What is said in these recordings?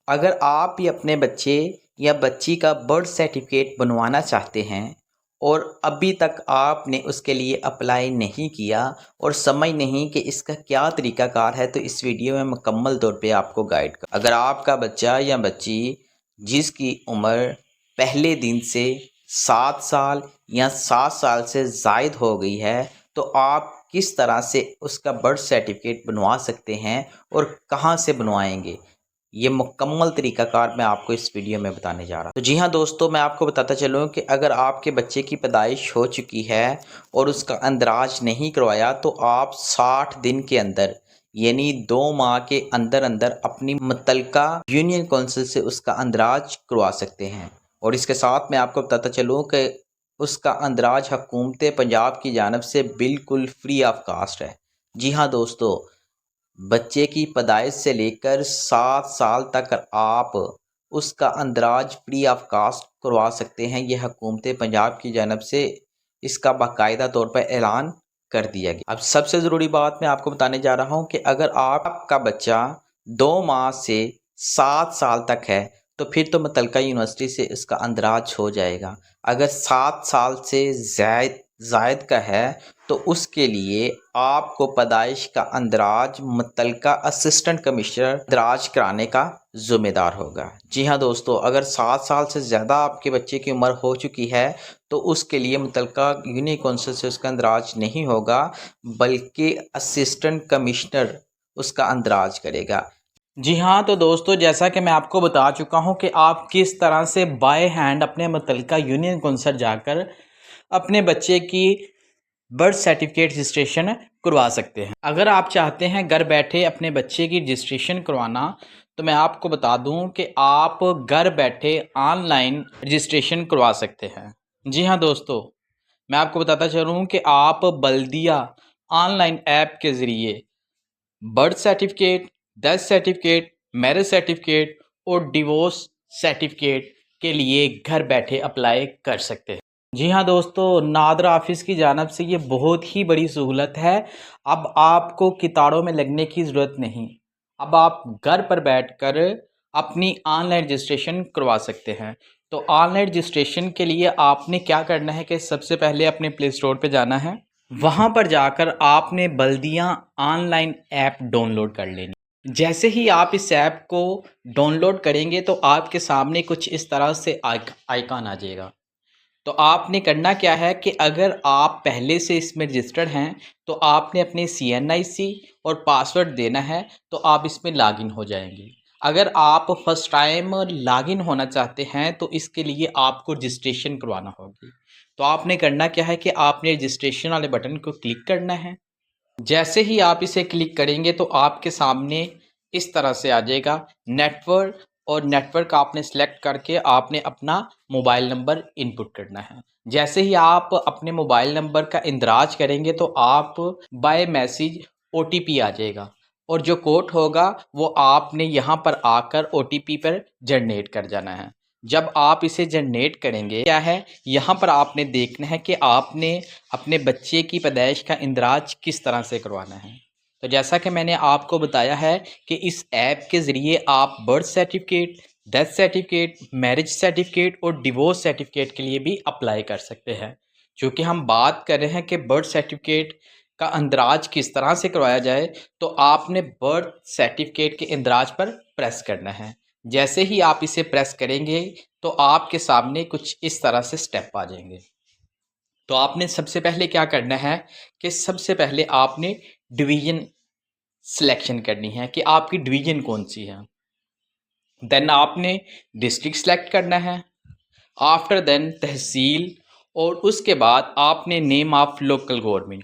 अगर आप भी अपने बच्चे या बच्ची का बर्थ सर्टिफिकेट बनवाना चाहते हैं और अभी तक आपने उसके लिए अप्लाई नहीं किया और समझ नहीं कि इसका क्या तरीकाकार है, तो इस वीडियो में मुकम्मल तौर पे आपको गाइड कर। अगर आपका बच्चा या बच्ची जिसकी उम्र पहले दिन से 7 साल या 7 साल से ज़ायद हो गई है, तो आप किस तरह से उसका बर्थ सर्टिफिकेट बनवा सकते हैं और कहाँ से बनवाएंगे, ये मुकम्मल तरीक़ाकार मैं आपको इस वीडियो में बताने जा रहा हूँ। तो जी हाँ दोस्तों, मैं आपको बताता चलूँ कि अगर आपके बच्चे की पैदाइश हो चुकी है और उसका अंदराज नहीं करवाया, तो आप 60 दिन के अंदर यानी 2 माह के अंदर अंदर अपनी मुतल्लिका यूनियन कौंसिल से उसका अंदराज करवा सकते हैं। और इसके साथ मैं आपको बताता चलूँ कि उसका अंदराज हुकूमत पंजाब की जानिब से बिल्कुल फ्री ऑफ कास्ट है। जी हाँ दोस्तों, बच्चे की पैदाइश से लेकर 7 साल तक आप उसका अंदराज फ्री ऑफ कास्ट करवा सकते हैं। यह हुकूमत पंजाब की जानिब से इसका बाकायदा तौर पर ऐलान कर दिया गया। अब सबसे ज़रूरी बात मैं आपको बताने जा रहा हूं कि अगर आपका बच्चा 2 माह से 7 साल तक है, तो फिर तो मुतल्लिका यूनिवर्सिटी से इसका अंदराज हो जाएगा। अगर 7 साल से ज़ायद का है, तो उसके लिए आपको पैदाइश का अंदराज मुतल्लिका असिस्टेंट कमिश्नर अंदराज कराने का ज़िम्मेदार होगा। जी हाँ दोस्तों, अगर 7 साल से ज़्यादा आपके बच्चे की उम्र हो चुकी है, तो उसके लिए मुतल्लिका यूनियन कौंसिल से उसका अंदराज नहीं होगा, बल्कि असिस्टेंट कमिश्नर उसका अंदराज करेगा। जी हाँ, तो दोस्तों जैसा कि मैं आपको बता चुका हूँ कि आप किस तरह से बाय हैंड अपने मुतल्लिका यूनियन कौंसिल जाकर अपने बच्चे की बर्थ सर्टिफिकेट रजिस्ट्रेशन करवा सकते हैं। अगर आप चाहते हैं घर बैठे अपने बच्चे की रजिस्ट्रेशन करवाना, तो मैं आपको बता दूं कि आप घर बैठे ऑनलाइन रजिस्ट्रेशन करवा सकते हैं। जी हाँ दोस्तों, मैं आपको बताता चलूं कि आप बल्दिया ऑनलाइन ऐप के ज़रिए birth certificate, death certificate, marriage certificate और डिवोर्स सर्टिफिकेट के लिए घर बैठे अप्लाई कर सकते हैं। जी हाँ दोस्तों, नादरा ऑफिस की जानिब से ये बहुत ही बड़ी सहूलत है। अब आपको कितारों में लगने की ज़रूरत नहीं। अब आप घर पर बैठकर अपनी ऑनलाइन रजिस्ट्रेशन करवा सकते हैं। तो ऑनलाइन रजिस्ट्रेशन के लिए आपने क्या करना है कि सबसे पहले अपने प्ले स्टोर पे जाना है। वहाँ पर जाकर आपने बल्दियाँ ऑनलाइन ऐप डाउनलोड कर लेनी। जैसे ही आप इस ऐप को डाउनलोड करेंगे, तो आपके सामने कुछ इस तरह से आइकॉन आ जाएगा। तो आपने करना क्या है कि अगर आप पहले से इसमें रजिस्टर्ड हैं, तो आपने अपने CNIC और पासवर्ड देना है, तो आप इसमें लॉगिन हो जाएंगे। अगर आप फर्स्ट टाइम लॉगिन होना चाहते हैं, तो इसके लिए आपको रजिस्ट्रेशन करवाना होगी। तो आपने करना क्या है कि आपने रजिस्ट्रेशन वाले बटन को क्लिक करना है। जैसे ही आप इसे क्लिक करेंगे, तो आपके सामने इस तरह से आ जाएगा नेटवर्क, और नेटवर्क आपने सेलेक्ट करके आपने अपना मोबाइल नंबर इनपुट करना है। जैसे ही आप अपने मोबाइल नंबर का इंदराज करेंगे, तो आप बाय मैसेज OTP आ जाएगा, और जो कोड होगा वो आपने यहाँ पर आकर OTP पर जनरेट कर जाना है। जब आप इसे जनरेट करेंगे, क्या है यहाँ पर आपने देखना है कि आपने अपने बच्चे की पैदाइश का इंदराज किस तरह से करवाना है। तो जैसा कि मैंने आपको बताया है कि इस ऐप के ज़रिए आप birth certificate, death certificate, marriage certificate और डिवोर्स सर्टिफिकेट के लिए भी अप्लाई कर सकते हैं। क्योंकि हम बात कर रहे हैं कि बर्थ सर्टिफिकेट का इंदराज किस तरह से करवाया जाए, तो आपने बर्थ सर्टिफिकेट के इंदराज पर प्रेस करना है। जैसे ही आप इसे प्रेस करेंगे, तो आपके सामने कुछ इस तरह से स्टेप आ जाएंगे। तो आपने सबसे पहले क्या करना है कि सबसे पहले आपने डिवीज़न सिलेक्शन करनी है कि आपकी डिवीज़न कौन सी है। देन आपने डिस्ट्रिक्ट सेलेक्ट करना है। आफ्टर देन तहसील, और उसके बाद आपने नेम ऑफ लोकल गवर्नमेंट,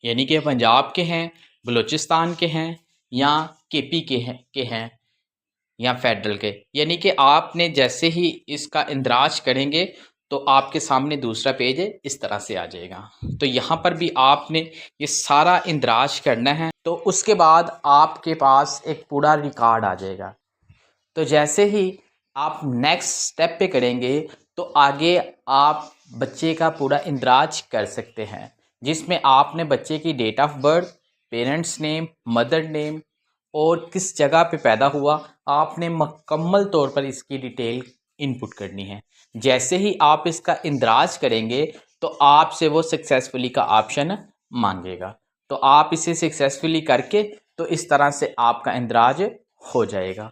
यानी कि पंजाब के हैं, बलूचिस्तान के हैं, या KP के हैं या फेडरल के। यानी कि आपने जैसे ही इसका इंदराज करेंगे, तो आपके सामने दूसरा पेज है इस तरह से आ जाएगा। तो यहाँ पर भी आपने ये सारा इंदराज करना है। तो उसके बाद आपके पास एक पूरा रिकॉर्ड आ जाएगा। तो जैसे ही आप नेक्स्ट स्टेप पे करेंगे, तो आगे आप बच्चे का पूरा इंदराज कर सकते हैं, जिसमें आपने बच्चे की date of birth, parents name, mother name, और किस जगह पे पैदा हुआ, आपने मुकम्मल तौर पर इसकी डिटेल इनपुट करनी है। जैसे ही आप इसका इंदराज करेंगे तो आपसे वो सक्सेसफुली का ऑप्शन मांगेगा। तो आप इसे सक्सेसफुली करके तो इस तरह से आपका इंदराज हो जाएगा।